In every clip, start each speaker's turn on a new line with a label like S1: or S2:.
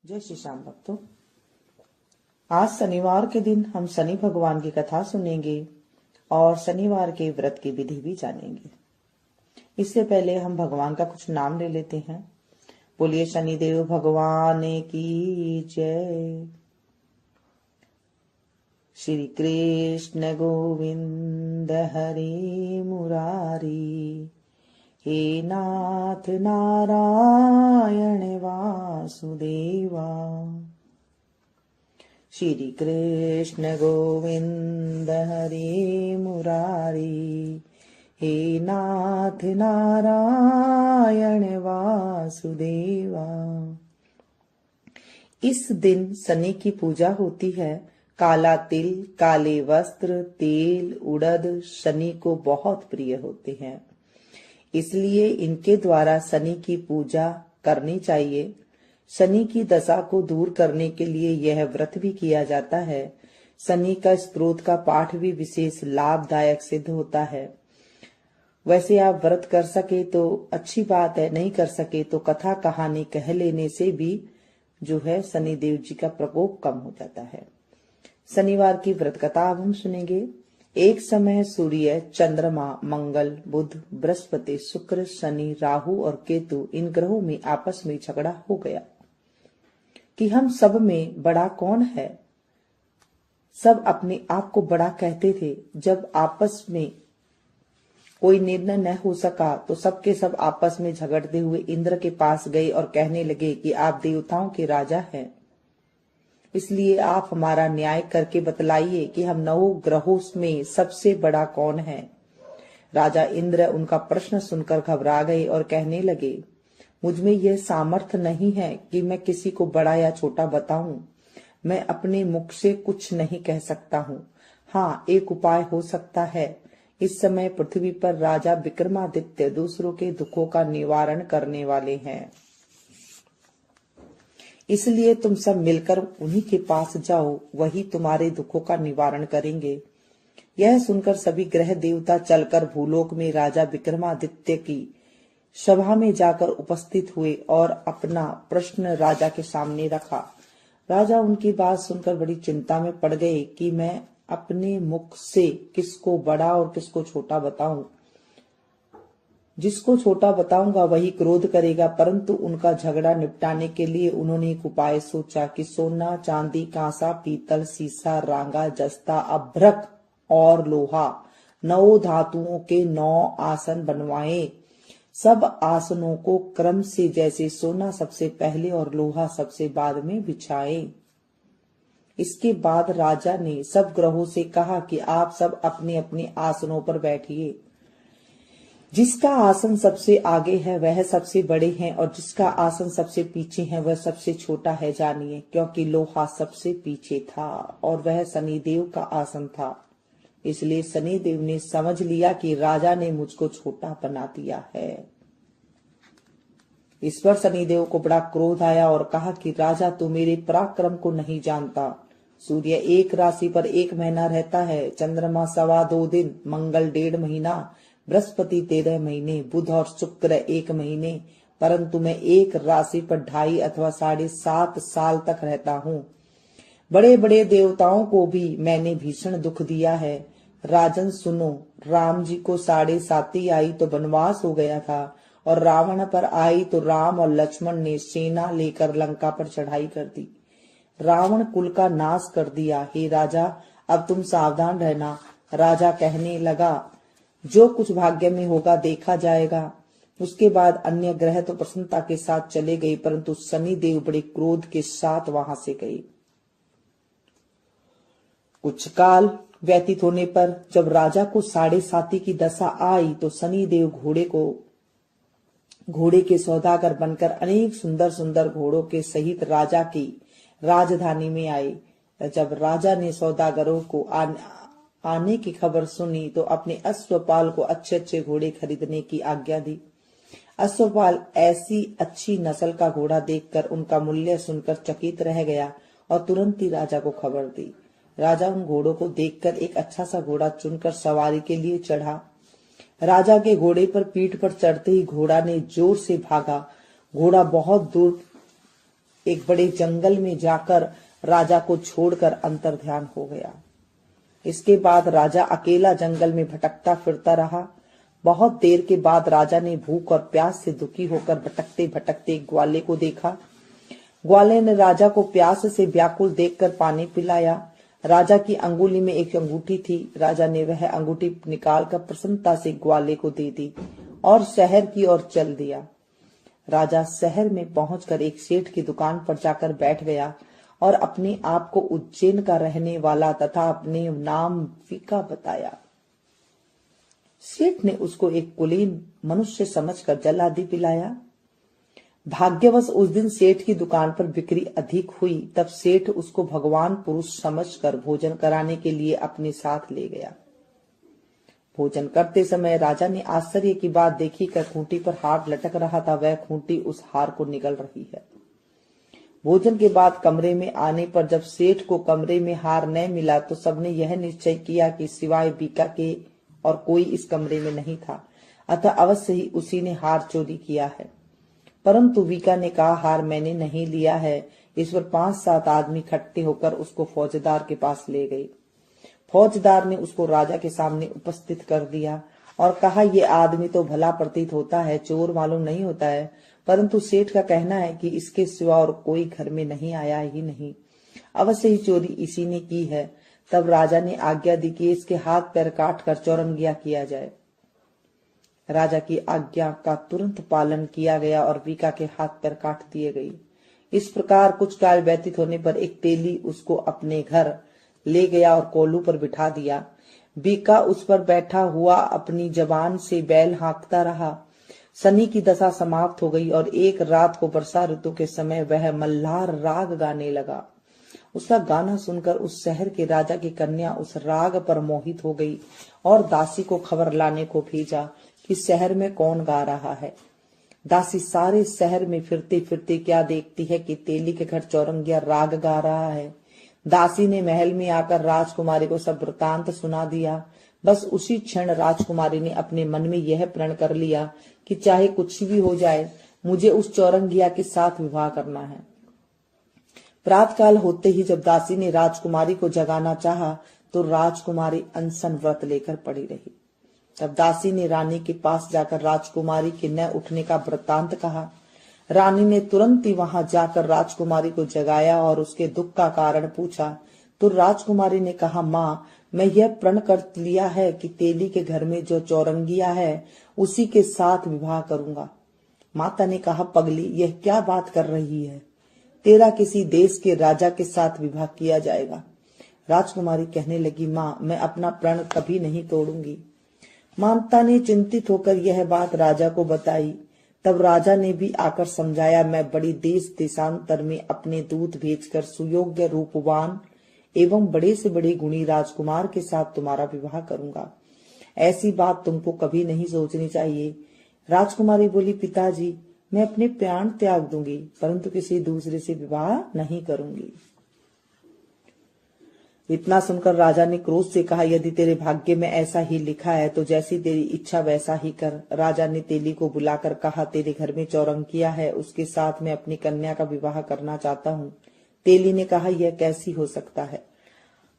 S1: जय श्री श्याम भक्तों। आज शनिवार के दिन हम शनि भगवान की कथा सुनेंगे और शनिवार के व्रत की विधि भी जानेंगे। इससे पहले हम भगवान का कुछ नाम ले लेते हैं। बोलिए शनिदेव भगवान की जय। श्री कृष्ण गोविंद हरि मुरारी, हे नाथ नारायण वासुदेवा। श्री कृष्ण गोविंद हरि मुरारी, हे नाथ नारायण वासुदेवा। इस दिन शनि की पूजा होती है। काला तिल, काले वस्त्र, तेल, उड़द शनि को बहुत प्रिय होते हैं, इसलिए इनके द्वारा शनि की पूजा करनी चाहिए। शनि की दशा को दूर करने के लिए यह व्रत भी किया जाता है। शनि का स्तोत्र का पाठ भी विशेष लाभदायक सिद्ध होता है। वैसे आप व्रत कर सके तो अच्छी बात है, नहीं कर सके तो कथा कहानी कह लेने से भी जो है शनि देव जी का प्रकोप कम हो जाता है। शनिवार की व्रत कथा अब हम सुनेंगे। एक समय सूर्य, चंद्रमा, मंगल, बुध, बृहस्पति, शुक्र, शनि, राहु और केतु इन ग्रहों में आपस में झगड़ा हो गया कि हम सब में बड़ा कौन है। सब अपने आप को बड़ा कहते थे। जब आपस में कोई निर्णय न हो सका तो सबके सब आपस में झगड़ते हुए इंद्र के पास गए और कहने लगे कि आप देवताओं के राजा हैं, इसलिए आप हमारा न्याय करके बतलाइए कि हम 9 ग्रहों में सबसे बड़ा कौन है। राजा इंद्र उनका प्रश्न सुनकर घबरा गए और कहने लगे, मुझमें यह सामर्थ्य नहीं है कि मैं किसी को बड़ा या छोटा बताऊं। मैं अपने मुख से कुछ नहीं कह सकता हूँ। हाँ, एक उपाय हो सकता है। इस समय पृथ्वी पर राजा विक्रमादित्य दूसरों के दुखों का निवारण करने वाले हैं, इसलिए तुम सब मिलकर उन्हीं के पास जाओ, वही तुम्हारे दुखों का निवारण करेंगे। यह सुनकर सभी ग्रह देवता चलकर भूलोक में राजा विक्रमादित्य की सभा में जाकर उपस्थित हुए और अपना प्रश्न राजा के सामने रखा। राजा उनकी बात सुनकर बड़ी चिंता में पड़ गए कि मैं अपने मुख से किसको बड़ा और किसको छोटा बताऊं। जिसको छोटा बताऊंगा वही क्रोध करेगा। परंतु उनका झगड़ा निपटाने के लिए उन्होंने एक उपाय सोचा कि सोना, चांदी, कांसा, पीतल, सीसा, रांगा, जस्ता, अभ्रक और लोहा 9 धातुओं के 9 आसन बनवाएं। सब आसनों को क्रम से जैसे सोना सबसे पहले और लोहा सबसे बाद में बिछाएं। इसके बाद राजा ने सब ग्रहों से कहा कि आप सब अपने अपने आसनों पर बैठिए। जिसका आसन सबसे आगे है वह सबसे बड़े हैं और जिसका आसन सबसे पीछे है वह सबसे छोटा है जानिए, क्योंकि लोहा सबसे पीछे था और वह शनिदेव का आसन था। इसलिए शनिदेव ने समझ लिया कि राजा ने मुझको छोटा बना दिया है। इस पर शनिदेव को बड़ा क्रोध आया और कहा कि राजा, तू मेरे पराक्रम को नहीं जानता। सूर्य एक राशि पर 1 महीना रहता है, चंद्रमा 2.25 दिन, मंगल 1.5 महीना, बृहस्पति 13 महीने, बुध और शुक्र 1 महीने, परंतु मैं एक राशि पर 2.5 अथवा 7.5 साल तक रहता हूँ। बड़े बड़े देवताओं को भी मैंने भीषण दुख दिया है। राजन सुनो, राम जी को 7.5 आई तो वनवास हो गया था और रावण पर आई तो राम और लक्ष्मण ने सेना लेकर लंका पर चढ़ाई कर दी, रावण कुल का नाश कर दिया। हे राजा, अब तुम सावधान रहना। राजा कहने लगा, जो कुछ भाग्य में होगा देखा जाएगा। उसके बाद अन्य ग्रह तो प्रसन्नता के साथ चले गए, परंतु शनिदेव बड़े क्रोध के साथ वहां से गए। कुछ काल व्यतीत होने पर जब राजा को 7.5 की दशा आई तो शनिदेव घोड़े के सौदागर बनकर अनेक सुंदर सुंदर घोड़ों के सहित राजा की राजधानी में आए। जब राजा ने सौदागरों को आने की खबर सुनी तो अपने अश्वपाल को अच्छे अच्छे घोड़े खरीदने की आज्ञा दी। अश्वपाल ऐसी अच्छी नस्ल का घोड़ा देखकर उनका मूल्य सुनकर चकित रह गया और तुरंत ही राजा को खबर दी। राजा उन घोड़ों को देखकर एक अच्छा सा घोड़ा चुनकर सवारी के लिए चढ़ा। राजा के घोड़े पर पीठ पर चढ़ते ही घोड़ा ने जोर से भागा। घोड़ा बहुत दूर एक बड़े जंगल में जाकर राजा को छोड़कर अंतर्ध्यान हो गया। इसके बाद राजा अकेला जंगल में भटकता फिरता रहा। बहुत देर के बाद राजा ने भूख और प्यास से दुखी होकर भटकते भटकते एक ग्वाले को देखा। ग्वाले ने राजा को प्यास से व्याकुल देखकर पानी पिलाया। राजा की अंगुली में एक अंगूठी थी। राजा ने वह अंगूठी निकालकर प्रसन्नता से ग्वाले को दे दी और शहर की ओर चल दिया। राजा शहर में पहुंचकर एक सेठ की दुकान पर जाकर बैठ गया और अपने आप को उज्जैन का रहने वाला तथा अपने नाम वीका बताया। सेठ ने उसको एक कुलीन मनुष्य समझकर जल आदि पिलाया। भाग्यवश उस दिन सेठ की दुकान पर बिक्री अधिक हुई। तब सेठ उसको भगवान पुरुष समझकर भोजन कराने के लिए अपने साथ ले गया। भोजन करते समय राजा ने आश्चर्य की बात देखी कि खूंटी पर हार लटक रहा था। वह खूंटी उस हार को निगल रही है। भोजन के बाद कमरे में आने पर जब सेठ को कमरे में हार न मिला तो सबने यह निश्चय किया कि सिवाय बीका के और कोई इस कमरे में नहीं था, अतः अवश्य ही उसी ने हार चोरी किया है। परंतु वीका ने कहा, हार मैंने नहीं लिया है। इस पर 5-7 आदमी इकट्ठे होकर उसको फौजदार के पास ले गए। फौजदार ने उसको राजा के सामने उपस्थित कर दिया और कहा, ये आदमी तो भला प्रतीत होता है, चोर मालूम नहीं होता है, परंतु सेठ का कहना है कि इसके सिवा और कोई घर में नहीं आया ही नहीं, अवश्य ही चोरी इसी ने की है। तब राजा ने आज्ञा दी कि इसके हाथ पैर काट कर चौरंगिया किया जाए। राजा की आज्ञा का तुरंत पालन किया गया और वीका के हाथ पैर काट दिए गए। इस प्रकार कुछ काल व्यतीत होने पर एक तेली उसको अपने घर ले गया और कोल्हू पर बिठा दिया। वीका उस पर बैठा हुआ अपनी जबान से बैल हाँकता रहा। शनि की दशा समाप्त हो गई और एक रात को वर्षा ऋतु के समय वह मल्हार राग गाने लगा। उसका गाना सुनकर उस शहर के राजा की कन्या उस राग पर मोहित हो गई और दासी को खबर लाने को भेजा कि शहर में कौन गा रहा है। दासी सारे शहर में फिरते फिरते क्या देखती है कि तेली के घर चौरंगिया राग गा रहा है। दासी ने महल में आकर राजकुमारी को सब वृतांत सुना दिया। बस उसी क्षण राजकुमारी ने अपने मन में यह प्रण कर लिया कि चाहे कुछ भी हो जाए, मुझे उस चौरंगिया के साथ विवाह करना है। प्रातःकाल होते ही जब दासी ने राजकुमारी को जगाना चाहा तो राजकुमारी अनशन व्रत लेकर पड़ी रही। तब दासी ने रानी के पास जाकर राजकुमारी के न उठने का वृत्तांत कहा। रानी ने तुरंत ही वहां जाकर राजकुमारी को जगाया और उसके दुख का कारण पूछा तो राजकुमारी ने कहा, माँ, मैं यह प्रण कर लिया है कि तेली के घर में जो चौरंगिया है उसी के साथ विवाह करूंगा। माता ने कहा, पगली, यह क्या बात कर रही है? तेरा किसी देश के राजा के साथ विवाह किया जाएगा। राजकुमारी कहने लगी, माँ, मैं अपना प्रण कभी नहीं तोड़ूंगी। माता ने चिंतित होकर यह बात राजा को बताई। तब राजा ने भी आकर समझाया, मैं बड़ी देश देशांतर में अपने दूत भेजकर सुयोग्य रूपवान एवं बड़े से बड़े गुणी राजकुमार के साथ तुम्हारा विवाह करूंगा। ऐसी बात तुमको कभी नहीं सोचनी चाहिए। राजकुमारी बोली, पिताजी, मैं अपने प्राण त्याग दूंगी परंतु किसी दूसरे से विवाह नहीं करूंगी। इतना सुनकर राजा ने क्रोध से कहा, यदि तेरे भाग्य में ऐसा ही लिखा है तो जैसी तेरी इच्छा वैसा ही कर। राजा ने तेली को बुलाकर कहा, तेरे घर में चौरंगिया है, उसके साथ मैं अपनी कन्या का विवाह करना चाहता हूँ। तेली ने कहा, यह कैसी हो सकता है?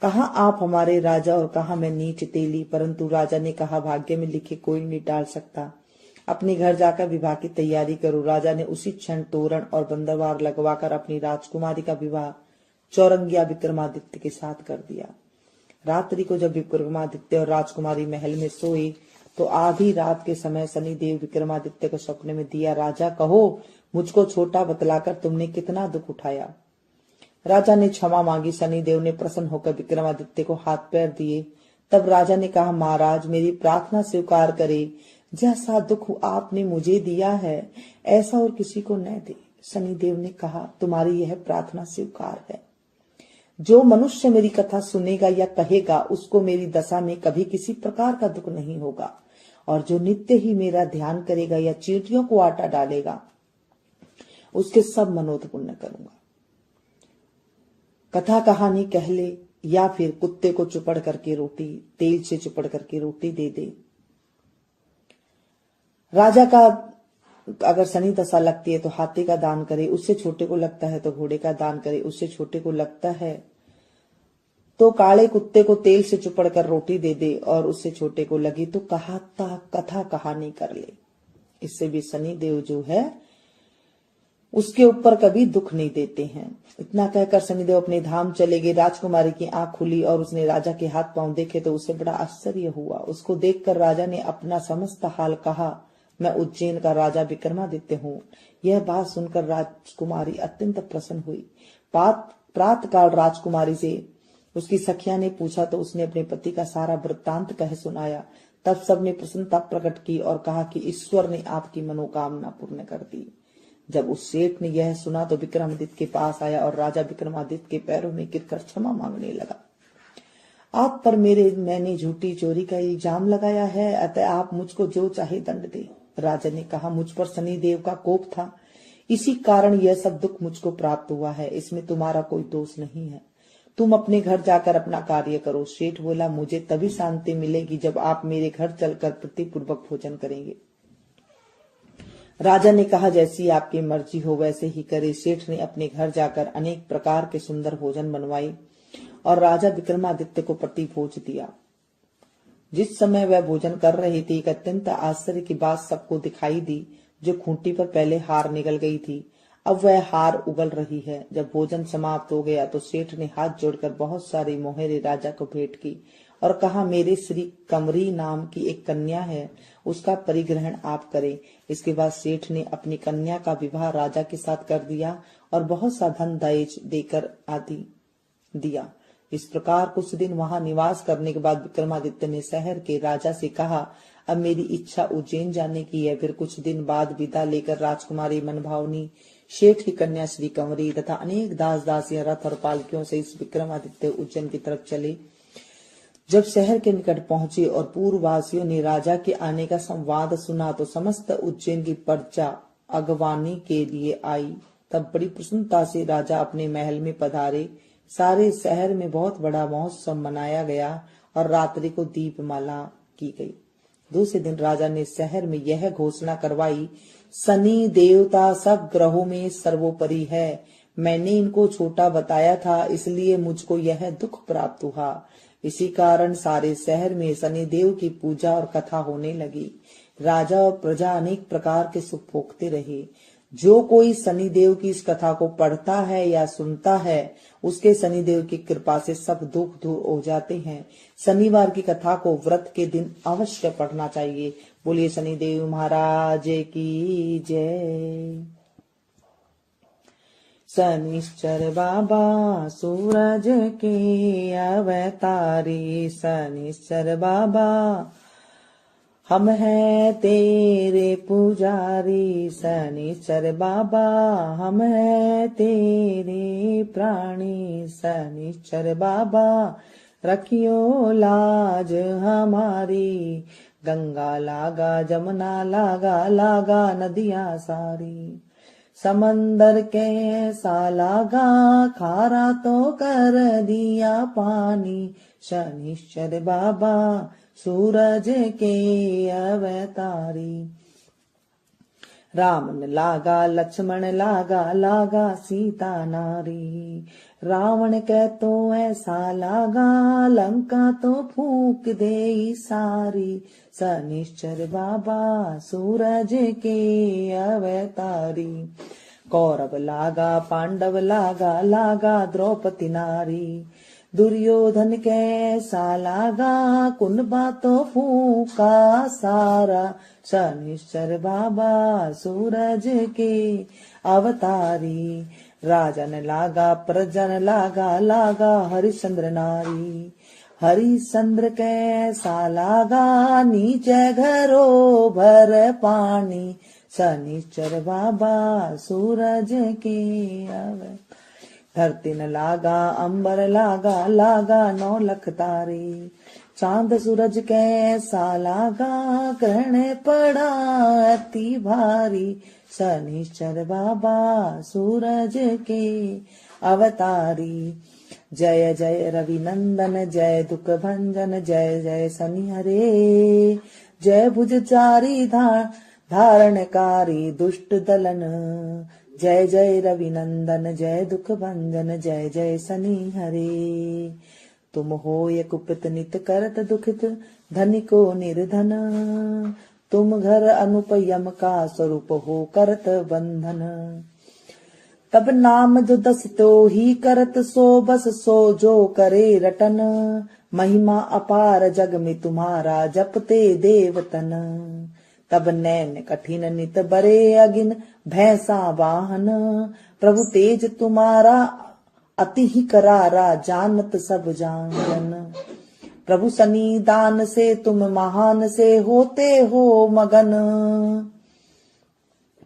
S1: कहा आप हमारे राजा और कहा मैं नीच तेली। परंतु राजा ने कहा, भाग्य में लिखे कोई नहीं टाल सकता। अपने घर जाकर विवाह की तैयारी करो। राजा ने उसी क्षण तोरण और बंदरवार लगवाकर अपनी राजकुमारी का विवाह चौरंगिया विक्रमादित्य के साथ कर दिया। रात्रि को जब विक्रमादित्य और राजकुमारी महल में सोए तो आधी रात के समय शनिदेव विक्रमादित्य को सपने में दिया, राजा कहो, मुझको छोटा बतलाकर तुमने कितना दुख उठाया। राजा ने क्षमा मांगी। शनिदेव ने प्रसन्न होकर विक्रमादित्य को हाथ पैर दिए। तब राजा ने कहा, महाराज, मेरी प्रार्थना स्वीकार करे। जैसा दुख आपने मुझे दिया है ऐसा और किसी को न दे। शनिदेव ने कहा, तुम्हारी यह प्रार्थना स्वीकार है। जो मनुष्य मेरी कथा सुनेगा या कहेगा उसको मेरी दशा में कभी किसी प्रकार का दुख नहीं होगा, और जो नित्य ही मेरा ध्यान करेगा या चींटियों को आटा डालेगा उसके सब मनोरथ पूर्ण करूंगा। कथा कहानी कह ले या फिर कुत्ते को चुपड़ करके रोटी, तेल से चुपड़ करके रोटी दे दे। राजा का अगर शनि दशा लगती है तो हाथी का दान करे, उससे छोटे को लगता है तो घोड़े का दान करे, उससे छोटे को लगता है तो काले कुत्ते को तेल से चुपड़ कर रोटी दे दे, और उससे छोटे को लगी तो कथा कहानी कर ले। इससे भी शनि देव जो है उसके ऊपर कभी दुख नहीं देते हैं। इतना कहकर शनिदेव अपने धाम चले गए। राजकुमारी की आंख खुली और उसने राजा के हाथ पांव देखे तो उसे बड़ा आश्चर्य हुआ। उसको देखकर राजा ने अपना समस्त हाल कहा। मैं उज्जैन का राजा विक्रमादित्य हूँ। यह बात सुनकर राजकुमारी अत्यंत प्रसन्न हुई। प्रातःकाल राजकुमारी से उसकी सखिया ने पूछा तो उसने अपने पति का सारा वृत्तांत कह सुनाया। तब सबने प्रसन्नता प्रकट की और कहा कि ईश्वर ने आपकी मनोकामना पूर्ण कर दी। जब उस सेठ ने यह सुना तो विक्रमादित्य के पास आया और राजा विक्रमादित्य के पैरों में गिरकर क्षमा मांगने लगा। आप पर मैंने झूठी चोरी का इल्जाम लगाया है, अतः आप मुझको जो चाहे दंड दे। राजा ने कहा, मुझ पर शनिदेव का कोप था, इसी कारण यह सब दुख मुझको प्राप्त हुआ है। इसमें तुम्हारा कोई दोष नहीं है। तुम अपने घर जाकर अपना कार्य करो। सेठ बोला, मुझे तभी शांति मिलेगी जब आप मेरे घर चलकर प्रीतिपूर्वक भोजन करेंगे। राजा ने कहा, जैसी आपकी मर्जी हो वैसे ही करे। सेठ ने अपने घर जाकर अनेक प्रकार के सुंदर भोजन बनवाए और राजा विक्रमादित्य को प्रतिभोज दिया। जिस समय वह भोजन कर रही थी, एक अत्यंत आश्चर्य की बात सबको दिखाई दी। जो खूंटी पर पहले हार निकल गई थी, अब वह हार उगल रही है। जब भोजन समाप्त हो गया तो सेठ ने हाथ जोड़कर बहुत सारी मोहरे राजा को भेंट की और कहा, मेरे श्री कमरी नाम की एक कन्या है, उसका परिग्रहण आप करें। इसके बाद सेठ ने अपनी कन्या का विवाह राजा के साथ कर दिया और बहुत सा धन दहेज देकर आदि दिया। इस प्रकार कुछ दिन वहां निवास करने के बाद विक्रमादित्य ने शहर के राजा से कहा, अब मेरी इच्छा उज्जैन जाने की है। फिर कुछ दिन बाद विदा लेकर राजकुमारी मनभावनी सेठ की कन्या श्री कंवरी तथा अनेक दास दासियां रथ और पालकियों से इस विक्रमादित्य उज्जैन की तरफ चले। जब शहर के निकट पहुंचे और पूर्ववासियों ने राजा के आने का संवाद सुना तो समस्त उज्जैन की प्रजा अगवानी के लिए आई। तब बड़ी प्रसन्नता से राजा अपने महल में पधारे। सारे शहर में बहुत बड़ा महोत्सव मनाया गया और रात्रि को दीपमाला की गई। दूसरे दिन राजा ने शहर में यह घोषणा करवाई, शनि देवता सब ग्रहों में सर्वोपरि है। मैंने इनको छोटा बताया था, इसलिए मुझको यह दुख प्राप्त हुआ। इसी कारण सारे शहर में शनि देव की पूजा और कथा होने लगी। राजा और प्रजा अनेक प्रकार के सुख भोगते रहे। जो कोई शनिदेव की इस कथा को पढ़ता है या सुनता है, उसके शनिदेव की कृपा से सब दुख दूर हो जाते हैं। शनिवार की कथा को व्रत के दिन अवश्य पढ़ना चाहिए। बोलिए शनिदेव महाराज की जय। शनिश्चर बाबा सूरज के अवतारी, शनिश्चर बाबा हम हैं तेरे पुजारी। शनिश्चर बाबा हम हैं तेरे प्राणी। शनिश्चर बाबा रखियो लाज हमारी। गंगा लागा जमुना लागा, लागा नदियां सारी। समंदर के सा लागा, खारा तो कर दिया पानी। शनिश्चर बाबा सूरज के अवतारी। राम लागा लक्ष्मण लागा, लागा सीता नारी। रावण के तो ऐसा लागा, लंका तो फूंक दे सारी। शनिश्चर बाबा सूरज के अवतारी। कौरव लागा पांडव लागा, लागा द्रौपदी नारी। दुर्योधन कैसा लागा, कुंभा तो फूका सारा। शनिश्चर बाबा सूरज के अवतारी। राजन लागा प्रजन लागा, लागा हरिश्चंद्र नारी। हरिश्चंद्र कैसा लागा, नीचे घरों भर पानी। शनिश्चर बाबा सूरज के अवतारी। धरती न लागा अंबर लागा, लागा 9 लाख तारे। चांद सूरज कैसा लागा, ग्रहण पड़ा अति भारी। शनिश्चर बाबा सूरज के अवतारी। जय जय रवि नंदन, जय दुख भंजन, जय जय शनि हरे। जय भुजचारी धारणकारी दुष्ट दलन। जय जय रवि नंदन जय दुख भंजन जय जय शनि हरे। तुम होय कुपित नित करत दुखित धनिको निर्धन। तुम घर अनुप यम का स्वरूप हो करत बंधन। तब नाम जो दस तो ही करत सो बस सो जो करे रटन। महिमा अपार जग में तुम्हारा जपते देवतन। तब नैन कठिन नित बरे अगिन भैंसा वाहन। प्रभु तेज तुम्हारा अति ही करारा जानत सब जान। प्रभु सन्निधान से तुम महान से होते हो मगन।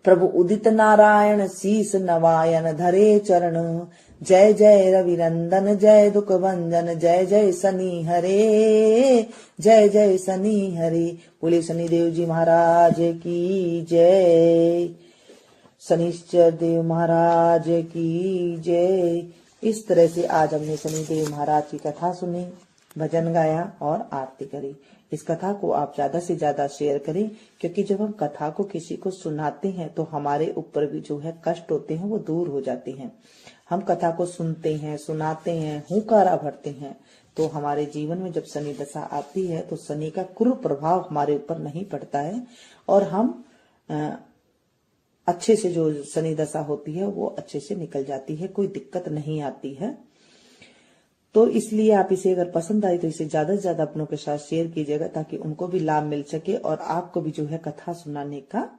S1: प्रभु उदित नारायण शीस नवायन धरे चरण। जय जय रवि नंदन जय दुख भंजन जय जय शनि हरे। जय जय शनि हरे। बोले शनिदेव जी महाराज की जय। शनिश्चर देव महाराज की जय। इस तरह से आज हमने शनिदेव महाराज की कथा सुनी, भजन गाया और आरती करी। इस कथा को आप ज्यादा से ज्यादा शेयर करें, क्योंकि जब हम कथा को किसी को सुनाते हैं तो हमारे ऊपर भी जो है कष्ट होते हैं वो दूर हो जाते हैं। हम कथा को सुनते हैं, सुनाते हैं, हुंकारा भरते हैं, तो हमारे जीवन में जब शनि दशा आती है तो शनि का क्रूर प्रभाव हमारे ऊपर नहीं पड़ता है और हम अच्छे से, जो शनि दशा होती है वो अच्छे से निकल जाती है, कोई दिक्कत नहीं आती है। तो इसलिए आप इसे अगर पसंद आई तो इसे ज्यादा से ज्यादा अपनों के साथ शेयर कीजिएगा, ताकि उनको भी लाभ मिल सके और आपको भी जो है कथा सुनाने का